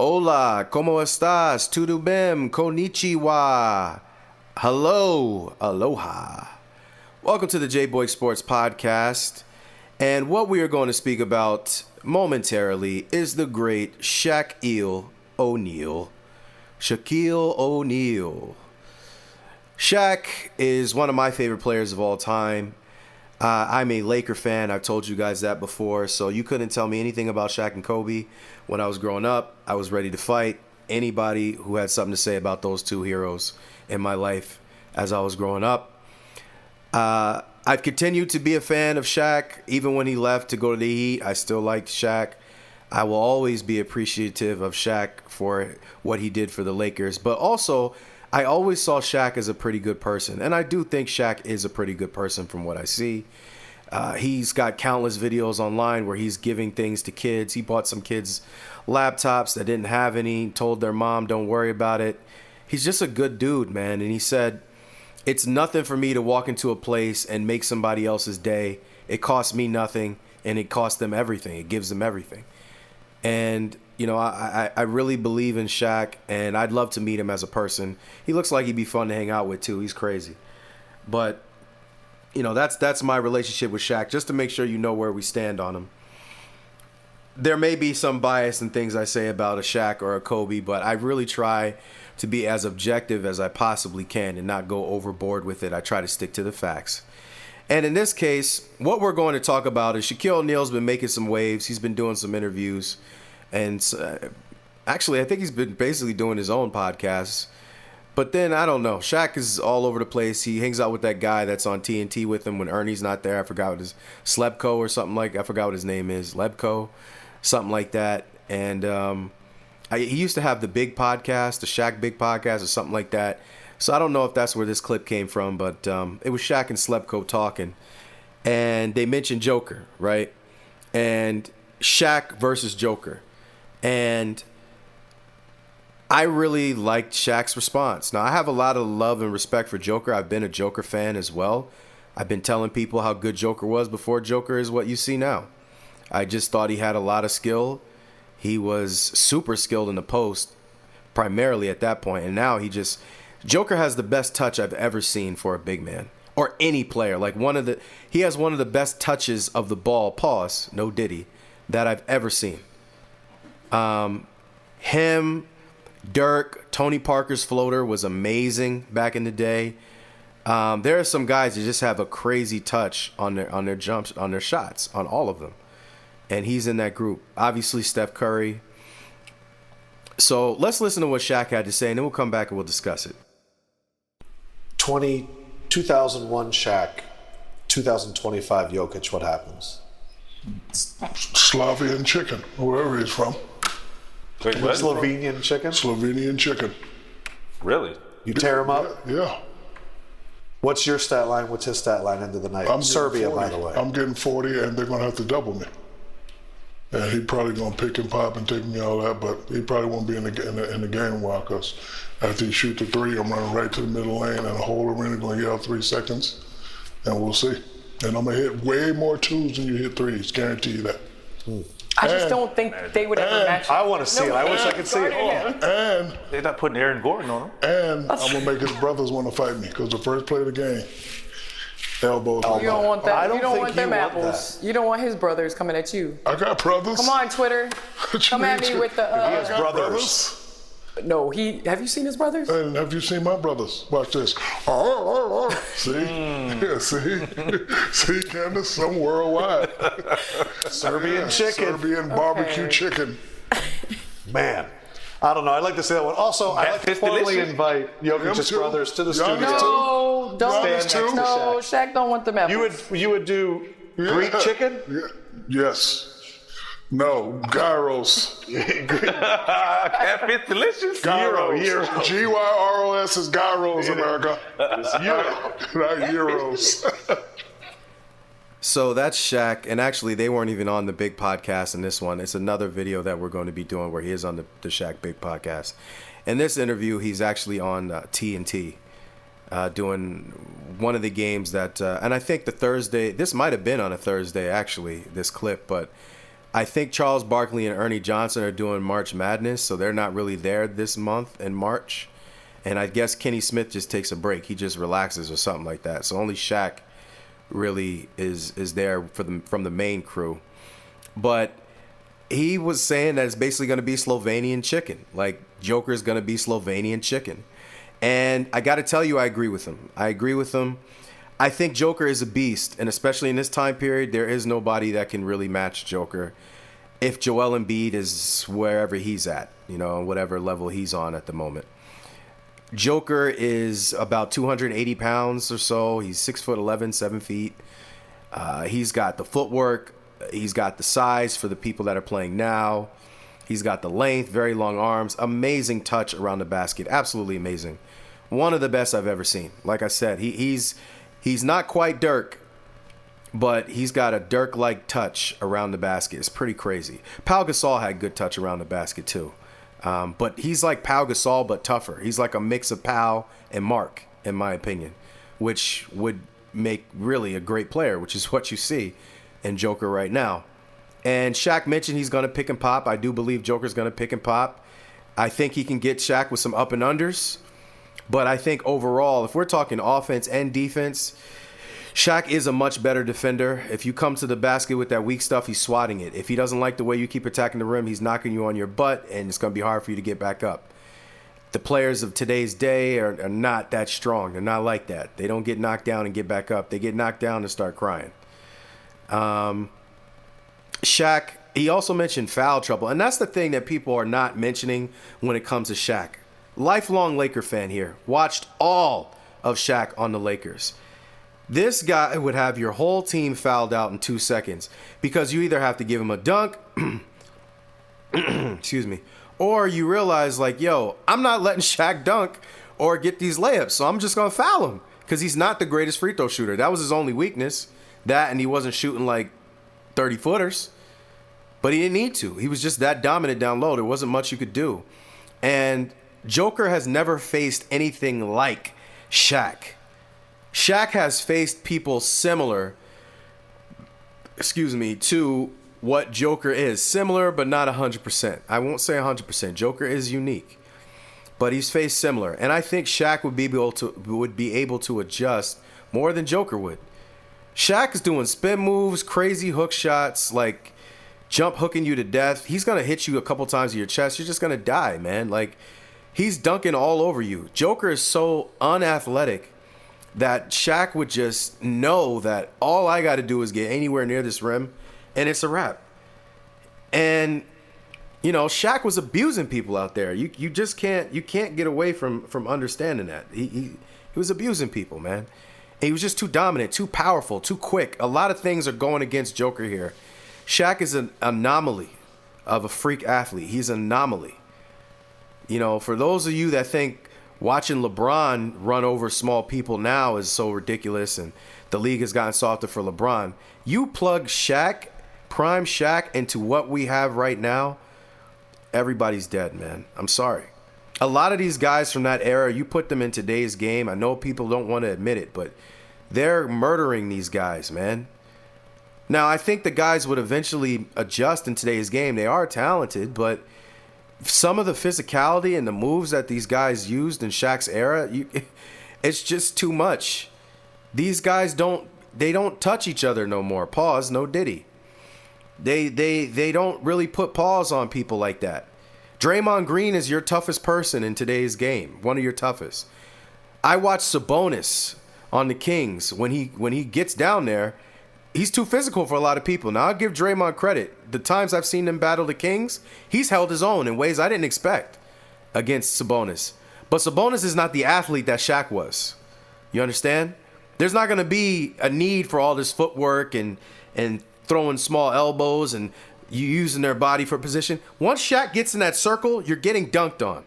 Hola, ¿cómo estás? Tudo bem? Konnichiwa. Hello, aloha. Welcome to the J-Boy Sports Podcast. And what we are going to speak about momentarily is the great Shaquille O'Neal. Shaquille O'Neal. Shaq is one of my favorite players of all time. I'm a Laker fan. I've told you guys that before. So you couldn't tell me anything about Shaq and Kobe. When I was growing up, I was ready to fight anybody who had something to say about those two heroes in my life as I was growing up. I've continued to be a fan of Shaq. Even when he left to go to the Heat, I still liked Shaq. I will always be appreciative of Shaq for what he did for the Lakers. But also, I always saw Shaq as a pretty good person. And I do think Shaq is a pretty good person from what I see. He's got countless videos online where he's giving things to kids. He bought some kids laptops that didn't have any, told their mom, don't worry about it. He's just a good dude, man. And he said, it's nothing for me to walk into a place and make somebody else's day. It costs me nothing, and it costs them everything. It gives them everything. And, you know, I really believe in Shaq, and I'd love to meet him as a person. He looks like he'd be fun to hang out with, too. He's crazy. But, you know, that's my relationship with Shaq, just to make sure you know where we stand on him. There may be some bias in things I say about a Shaq or a Kobe, but I really try to be as objective as I possibly can and not go overboard with it. I try to stick to the facts. And in this case, what we're going to talk about is Shaquille O'Neal's been making some waves. He's been doing some interviews. And actually, I think he's been basically doing his own podcasts. But then, I don't know. Shaq is all over the place. He hangs out with that guy that's on TNT with him when Ernie's not there. I forgot what his Slebko or something like I forgot what his name is. Lebko, something like that. And he used to have the Big Podcast, the Shaq Big Podcast or something like that. So I don't know if that's where this clip came from, but it was Shaq and Slebko talking. And they mentioned Joker, right? And Shaq versus Joker. And I really liked Shaq's response. Now, I have a lot of love and respect for Joker. I've been a Joker fan as well. I've been telling people how good Joker was before Joker is what you see now. I just thought he had a lot of skill. He was super skilled in the post, primarily at that point. And now Joker has the best touch I've ever seen for a big man. Or any player. He has one of the best touches of the ball, pause, no diddy, that I've ever seen. Him, Dirk, Tony Parker's floater was amazing back in the day. There are some guys that just have a crazy touch on their jumps, on their shots, on all of them. And he's in that group. Obviously, Steph Curry. So let's listen to what Shaq had to say, and then we'll come back and we'll discuss it. 2001 Shaq, 2025 Jokic, what happens? Slavian chicken, wherever he's from. Wait, what? Slovenian chicken? Slovenian chicken. Really? You tear him up? Yeah. What's your stat line? What's his stat line end of the night? I'm Serbia, 40. by the way. I'm getting 40, and they're going to have to double me. And he probably going to pick and pop and take me all that, but he probably won't be in the game a while, because after he shoot the three, I'm running right to the middle lane, and the whole arena going to yell 3 seconds, and we'll see. And I'm going to hit way more twos than you hit threes, guarantee you that. I just don't think they would ever match. I want to see it. I wish I could see it. And They're not putting Aaron Gordon on him. And I'm going to make his brothers want to fight me, because the first play of the game, elbows. You don't want that. I don't You don't think want them you want apples. You don't want his brothers coming at you. I got brothers. Come on, Twitter. Come at me with the. I got brothers. No, have you seen his brothers? And have you seen my brothers? Watch this. See? Yeah, see? See, Candace? I'm worldwide. Serbian chicken. Serbian barbecue chicken. Man. I don't know. I'd like to see that one. Also, I'd like to formally invite Jokic's brothers to the studio. No, don't. Stand next to No, Shaq don't want them apples. You would do Greek chicken? Yeah. Yes. No, gyros. Catfish delicious. Gyros. Gyros. G-Y-R-O-S is gyros, America. Not euros. So that's Shaq, and actually they weren't even on the Big Podcast in this one. It's another video that we're going to be doing where he is on the Shaq Big Podcast. In this interview, he's actually on TNT doing one of the games that, and I think the Thursday, this might have been on a Thursday actually, this clip, but I think Charles Barkley and Ernie Johnson are doing March Madness, so they're not really there this month in March. And I guess Kenny Smith just takes a break. He just relaxes or something like that. So only Shaq really is there from the main crew. But he was saying that it's basically going to be Slovenian chicken. Like, Joker's going to be Slovenian chicken. And I got to tell you, I agree with him. I think Joker is a beast. And especially in this time period, there is nobody that can really match Joker if Joel Embiid is wherever he's at, whatever level he's on at the moment. Joker is about 280 pounds or so. He's 6'11", 7 feet. He's got the footwork. He's got the size for the people that are playing now. He's got the length, very long arms, amazing touch around the basket. Absolutely amazing. One of the best I've ever seen. Like I said, he's not quite Dirk, but he's got a Dirk-like touch around the basket. It's pretty crazy. Pau Gasol had good touch around the basket too. But he's like Pau Gasol, but tougher. He's like a mix of Pau and Mark, in my opinion, which would make really a great player, which is what you see in Joker right now. And Shaq mentioned he's going to pick and pop. I do believe Joker's going to pick and pop. I think he can get Shaq with some up and unders. But I think overall, if we're talking offense and defense, Shaq is a much better defender. If you come to the basket with that weak stuff, he's swatting it. If he doesn't like the way you keep attacking the rim, he's knocking you on your butt, and it's going to be hard for you to get back up. The players of today's day are not that strong. They're not like that. They don't get knocked down and get back up. They get knocked down and start crying. Shaq, he also mentioned foul trouble, and that's the thing that people are not mentioning when it comes to Shaq. Lifelong Laker fan here. Watched all of Shaq on the Lakers. This guy would have your whole team fouled out in 2 seconds because you either have to give him a dunk, excuse me, or you realize like, yo, I'm not letting Shaq dunk or get these layups, so I'm just going to foul him because he's not the greatest free throw shooter. That was his only weakness. That, and he wasn't shooting like 30-footers, but he didn't need to. He was just that dominant down low. There wasn't much you could do. And Joker has never faced anything like Shaq. Shaq has faced people similar, to what Joker is. Similar, but not 100%. I won't say 100%. Joker is unique, but he's faced similar. And I think Shaq would be able to adjust more than Joker would. Shaq is doing spin moves, crazy hook shots, like jump hooking you to death. He's going to hit you a couple times in your chest. You're just going to die, man. Like, he's dunking all over you. Joker is so unathletic that Shaq would just know that all I got to do is get anywhere near this rim, and it's a wrap. And, Shaq was abusing people out there. You just can't get away from understanding that. He was abusing people, man. And he was just too dominant, too powerful, too quick. A lot of things are going against Joker here. Shaq is an anomaly of a freak athlete. He's an anomaly. For those of you that think watching LeBron run over small people now is so ridiculous and the league has gotten softer for LeBron, you plug Shaq, prime Shaq, into what we have right now, everybody's dead, man. I'm sorry. A lot of these guys from that era, you put them in today's game, I know people don't want to admit it, but they're murdering these guys, man. Now, I think the guys would eventually adjust in today's game. They are talented, but some of the physicality and the moves that these guys used in Shaq's era, it's just too much. These guys don't touch each other no more. Pause, no diddy. They don't really put paws on people like that. Draymond Green is your toughest person in today's game, one of your toughest. I watched Sabonis on the Kings. When he gets down there, he's too physical for a lot of people. Now, I'll give Draymond credit. The times I've seen him battle the Kings, he's held his own in ways I didn't expect against Sabonis. But Sabonis is not the athlete that Shaq was. You understand? There's not going to be a need for all this footwork and throwing small elbows and you using their body for position. Once Shaq gets in that circle, you're getting dunked on.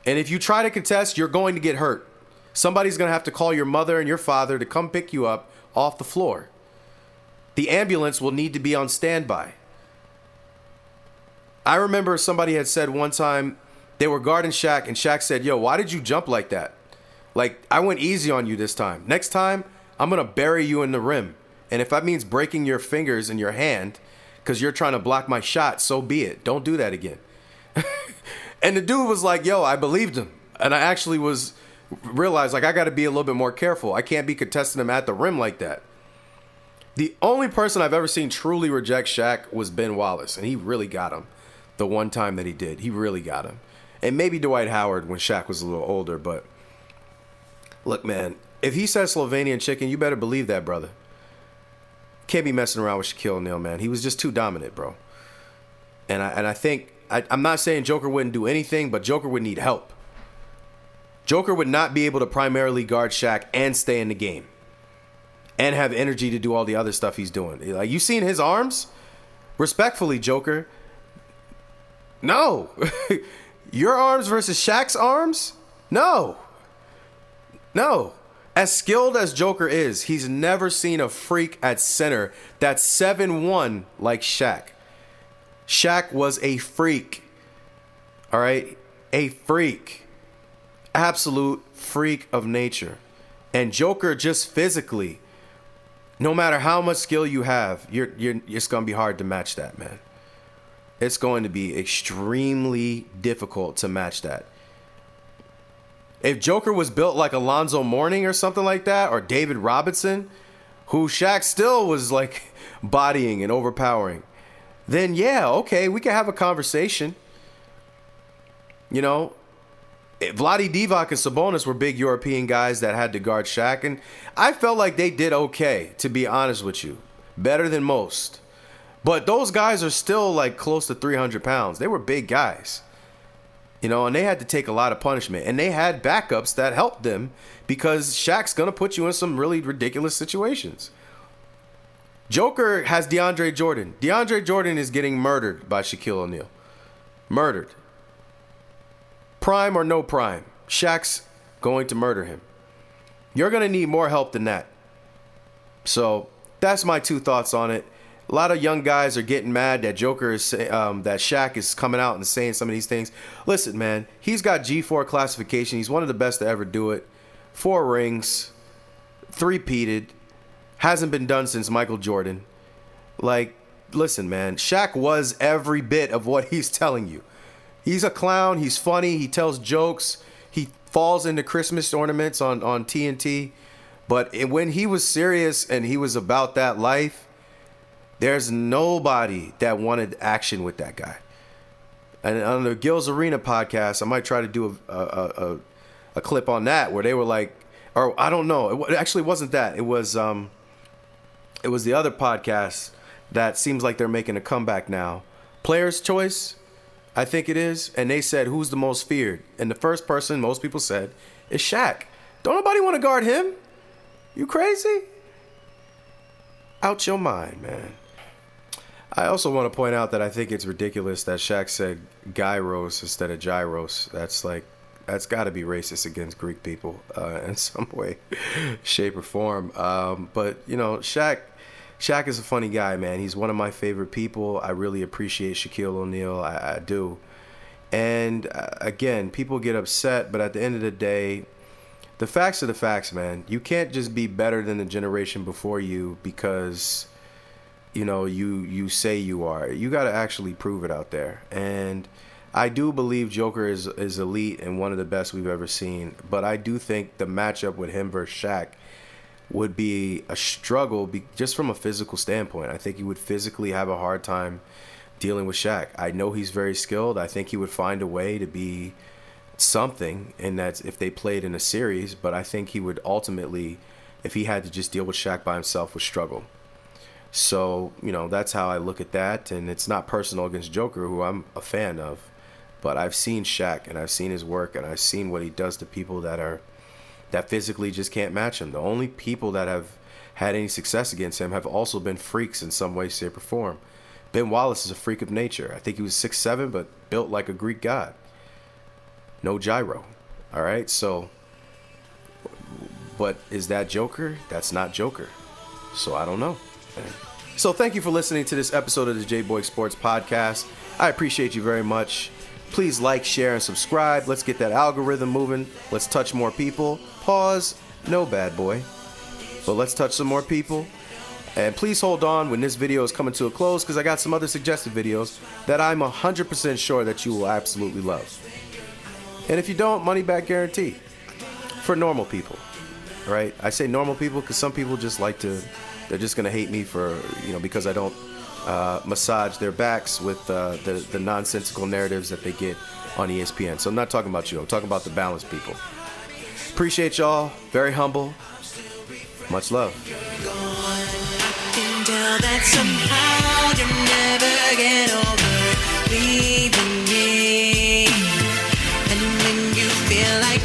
And if you try to contest, you're going to get hurt. Somebody's going to have to call your mother and your father to come pick you up off the floor. The ambulance will need to be on standby. I remember somebody had said one time they were guarding Shaq and Shaq said, yo, why did you jump like that? Like, I went easy on you this time. Next time, I'm going to bury you in the rim. And if that means breaking your fingers in your hand, because you're trying to block my shot. So be it. Don't do that again. And the dude was like, yo, I believed him. And I actually realized, like, I got to be a little bit more careful. I can't be contesting him at the rim like that. The only person I've ever seen truly reject Shaq was Ben Wallace, and he really got him the one time that he did. He really got him. And maybe Dwight Howard when Shaq was a little older, but look, man, if he says Slovenian chicken, you better believe that, brother. Can't be messing around with Shaquille O'Neal, man. He was just too dominant, bro. And I think, I'm not saying Joker wouldn't do anything, but Joker would need help. Joker would not be able to primarily guard Shaq and stay in the game and have energy to do all the other stuff he's doing. Like, you seen his arms? Respectfully, Joker, no. Your arms versus Shaq's arms? No. As skilled as Joker is, he's never seen a freak at center that's 7'1" like Shaq. Shaq was a freak. All right? A freak. Absolute freak of nature. And Joker just physically, no matter how much skill you have, it's going to be hard to match that, man. It's going to be extremely difficult to match that. If Joker was built like Alonzo Mourning or something like that, or David Robinson, who Shaq still was like bodying and overpowering, then yeah, okay, we can have a conversation. You know, Vlade Divac and Sabonis were big European guys that had to guard Shaq, and I felt like they did okay, to be honest with you. Better than most. But those guys are still like close to 300 pounds. They were big guys. You know, and they had to take a lot of punishment. And they had backups that helped them because Shaq's going to put you in some really ridiculous situations. Joker has DeAndre Jordan. DeAndre Jordan is getting murdered by Shaquille O'Neal. Murdered. Prime or no prime, Shaq's going to murder him. You're going to need more help than that. So that's my 2 thoughts on it. A lot of young guys are getting mad that Joker is that Shaq is coming out and saying some of these things. Listen, man, he's got G4 classification. He's one of the best to ever do it. 4 rings, 3-peated, hasn't been done since Michael Jordan. Like, listen, man, Shaq was every bit of what he's telling you. He's a clown. He's funny. He tells jokes. He falls into Christmas ornaments on TNT. But when he was serious and he was about that life, there's nobody that wanted action with that guy. And on the Gil's Arena podcast, I might try to do a clip on that where they were like, or I don't know. It actually wasn't that. It was the other podcast that seems like they're making a comeback now. Player's Choice, I think it is. And they said, who's the most feared? And the first person most people said is Shaq. Don't nobody want to guard him? You crazy? Out your mind, man. I also want to point out that I think it's ridiculous that Shaq said gyros instead of gyros. That's got to be racist against Greek people in some way, shape, or form. But, you know, Shaq is a funny guy, man. He's one of my favorite people. I really appreciate Shaquille O'Neal. I do. And, again, people get upset, but at the end of the day, the facts are the facts, man. You can't just be better than the generation before you because, you know, you say you are. You got to actually prove it out there. And I do believe Joker is elite and one of the best we've ever seen. But I do think the matchup with him versus Shaq would be a struggle just from a physical standpoint. I think he would physically have a hard time dealing with Shaq. I know he's very skilled. I think he would find a way to be something, and that's if they played in a series. But I think he would ultimately, if he had to just deal with Shaq by himself, would struggle. So, you know, that's how I look at that. And it's not personal against Joker, who I'm a fan of. But I've seen Shaq, and I've seen his work, and I've seen what he does to people that physically just can't match him. The only people that have had any success against him have also been freaks in some way, shape, or form. Ben Wallace is a freak of nature. I think he was 6'7", but built like a Greek god. No gyro. All right, so, but is that Joker? That's not Joker. So I don't know. So thank you for listening to this episode of the J-Boy Sports Podcast. I appreciate you very much. Please like, share, and subscribe. Let's get that algorithm moving. Let's touch more people. Pause. No, bad boy. But let's touch some more people. And please hold on when this video is coming to a close, because I got some other suggested videos that I'm 100% sure that you will absolutely love. And if you don't, money back guarantee for normal people, right? I say normal people because some people just like to, they're just going to hate me for, because I don't massage their backs with the nonsensical narratives that they get on ESPN. So I'm not talking about you. I'm talking about the balanced people. Appreciate y'all. Very humble. Much love. Tell that somehow you never get over leaving me. And when you feel like